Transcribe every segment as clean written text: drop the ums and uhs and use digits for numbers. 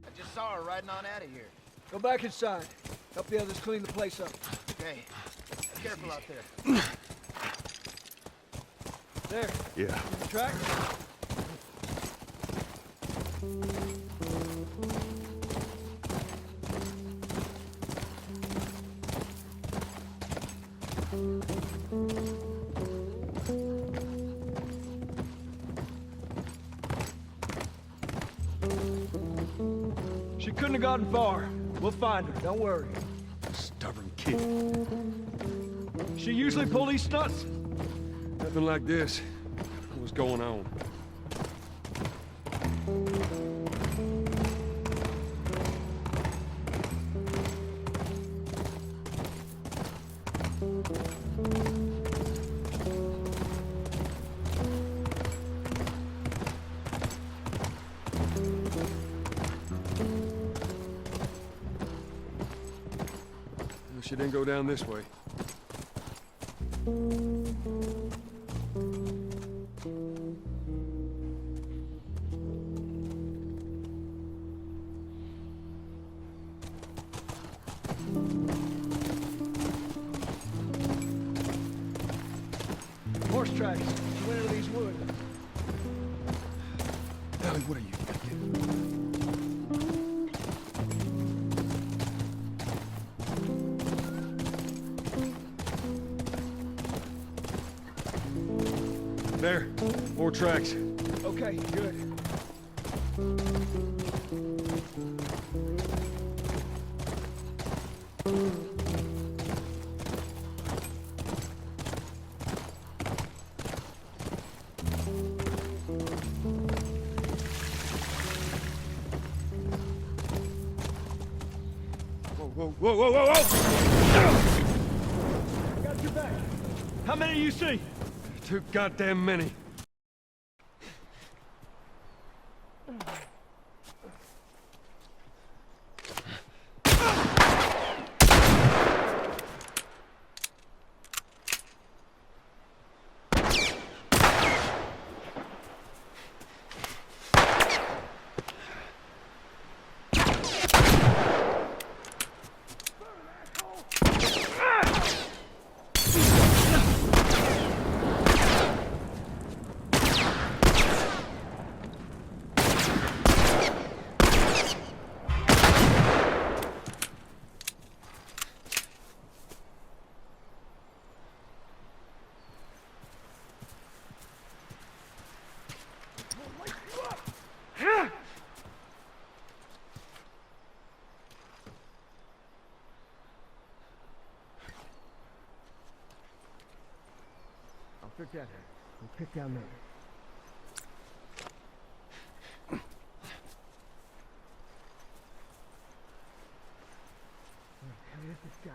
I just saw her riding on out of here. Go back inside. Help the others clean the place up. Okay. Careful out there. There. Yeah. See the track? She couldn't have gotten far. We'll find her, don't worry. Stubborn kid. She usually pull these stunts. Nothing like this. What's going on? She didn't go down this way. Horse tracks. She went into these woods. Ellie, what are you thinking? There, more tracks. Okay, good. Whoa, whoa, whoa, whoa, whoa! I got your back. How many do you see? Too goddamn many. I'll pick that. We'll pick down there. Here's this guy.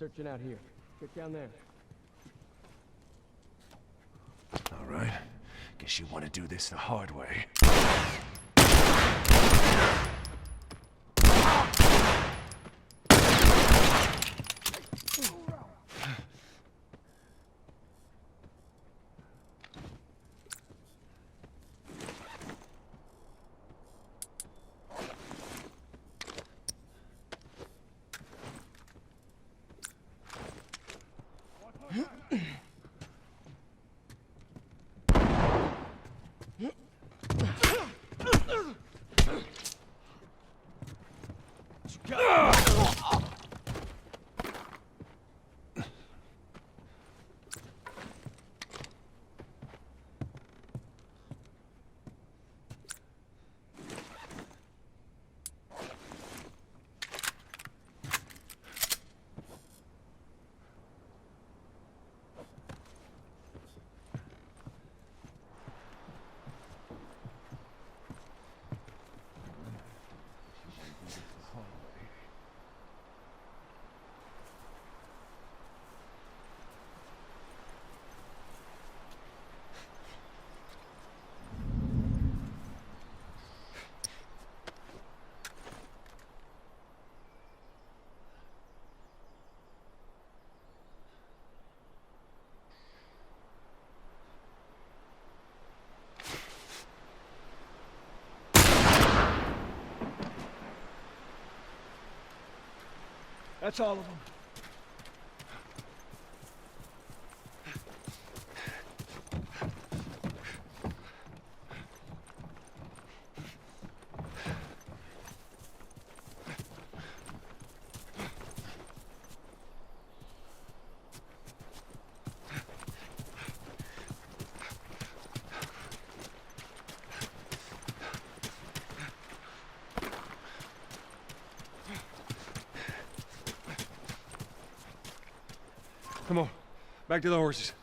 searching out here. Check down there. All right. Guess you want to do this the hard way. That's all of them. Come on, back to the horses.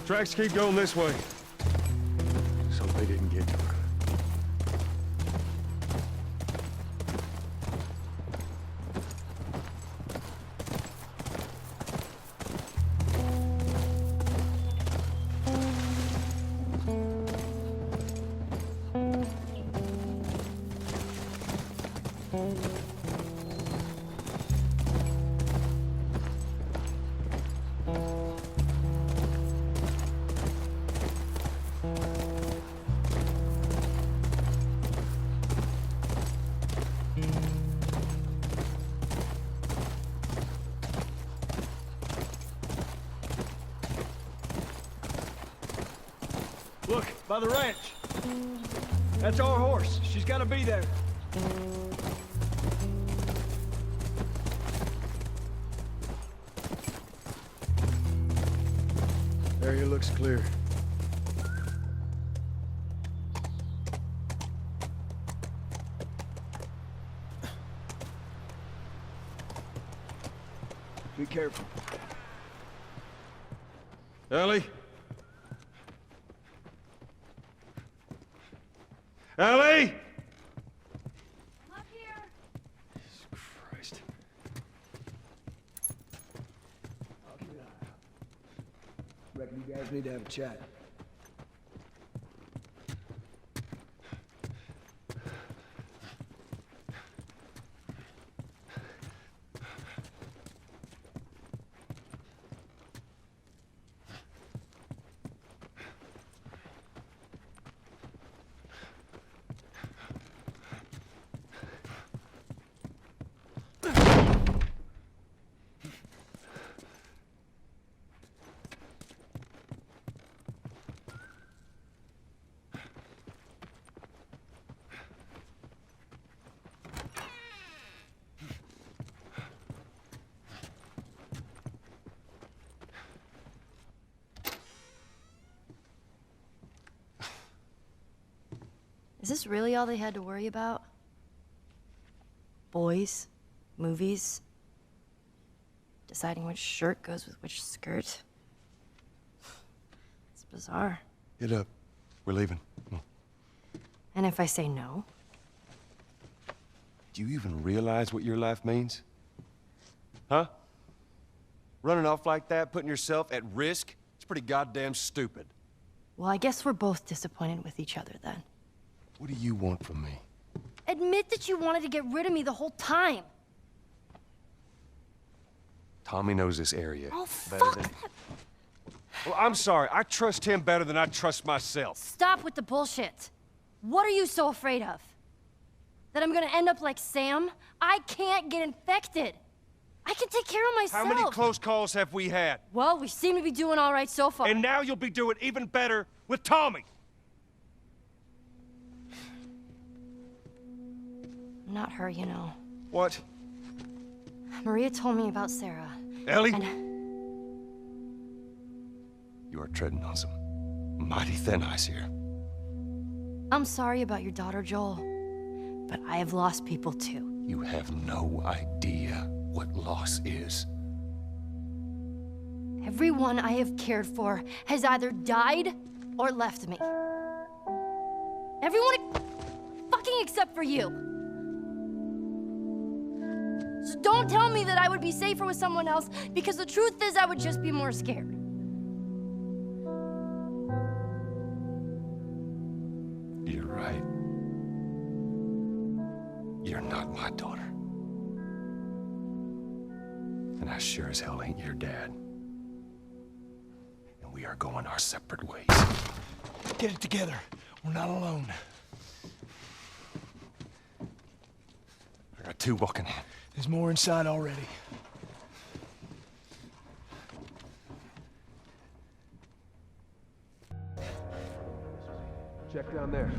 Tracks keep going this way. So they didn't get to her. Look, by the ranch. That's our horse. She's gotta be there. Area looks clear. Be careful. Ellie? Ellie! I'm up here. Jesus Christ. Reckon you guys need to have a chat. Is this really all they had to worry about? Boys, movies, deciding which shirt goes with which skirt. It's bizarre. Get up. We're leaving. Come on. And if I say no? Do you even realize what your life means? Huh? Running off like that, putting yourself at risk? It's pretty goddamn stupid. Well, I guess we're both disappointed with each other then. What do you want from me? Admit that you wanted to get rid of me the whole time. Tommy knows this area. Oh, better fuck than... that. Well, I'm sorry. I trust him better than I trust myself. Stop with the bullshit. What are you so afraid of? That I'm gonna end up like Sam? I can't get infected. I can take care of myself. How many close calls have we had? Well, we seem to be doing all right so far. And now you'll be doing even better with Tommy. Not her, you know. What? Maria told me about Sarah. Ellie? And You are treading on some mighty thin ice here. I'm sorry about your daughter, Joel. But I have lost people too. You have no idea what loss is. Everyone I have cared for has either died or left me. Everyone fucking except for you. So don't tell me that I would be safer with someone else, because the truth is I would just be more scared. You're right. You're not my daughter. And I sure as hell ain't your dad. And we are going our separate ways. Get it together. We're not alone. I got two walking in. There's more inside already. Check down there.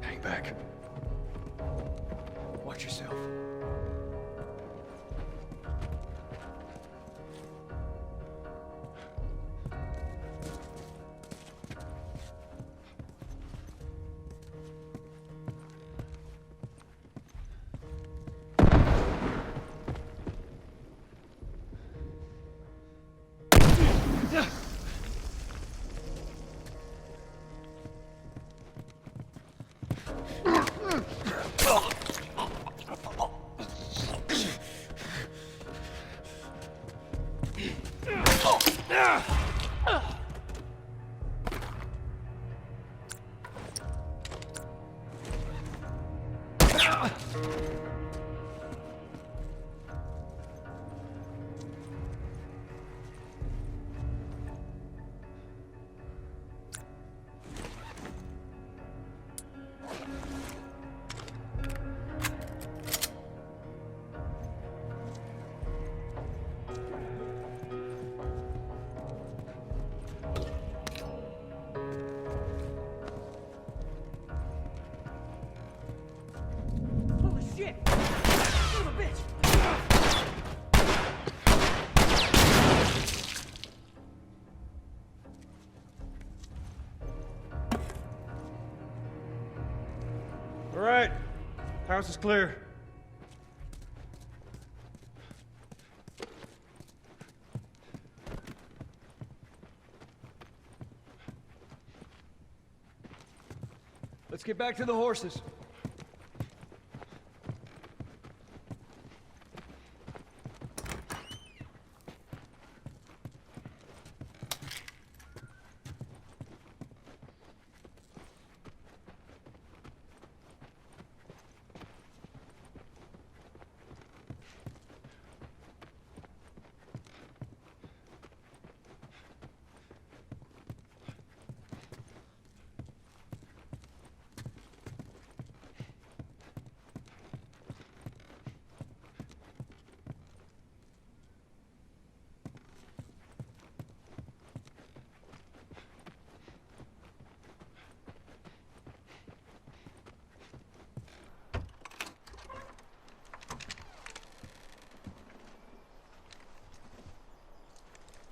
Hang back. Watch yourself. Holy shit! Son of a bitch! All right, house is clear. Let's get back to the horses.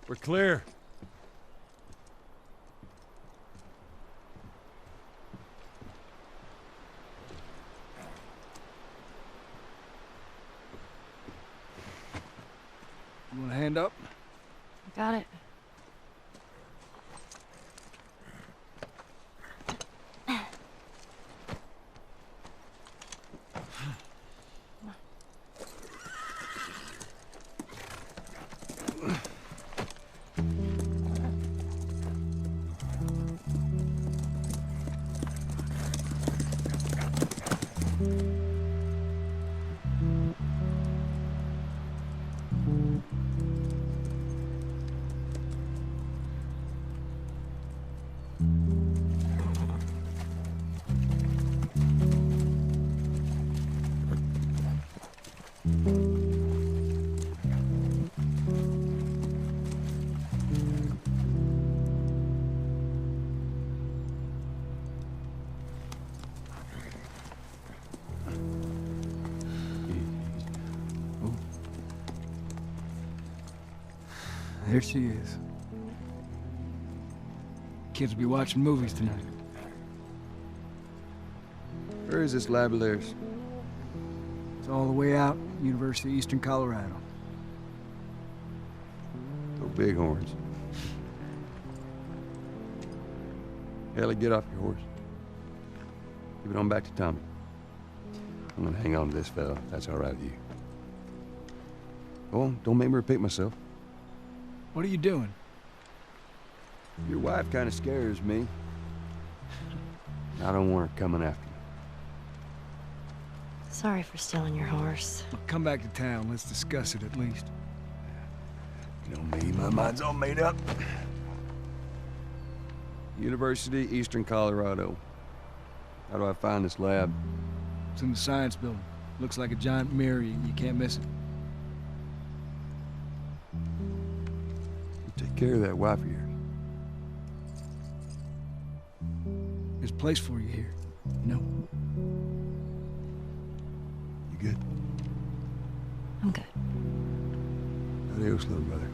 We're clear. You want a hand up? Got it. There she is. Kids will be watching movies tonight. Where is this lab of theirs? It's all the way out, University of Eastern Colorado. Go Bighorns. Ellie, get off your horse. Give it on back to Tommy. I'm gonna hang on to this fella, if that's all right with you. Oh, don't make me repeat myself. What are you doing? Your wife kind of scares me. I don't want her coming after you. Sorry for stealing your horse. Well, come back to town. Let's discuss it at least. You know me, my mind's all made up. University, Eastern Colorado. How do I find this lab? It's in the science building. Looks like a giant mirror. You can't miss it. You take care of that wife of yours. There's a place for you here. You know? You good? I'm good. Adios, little brother.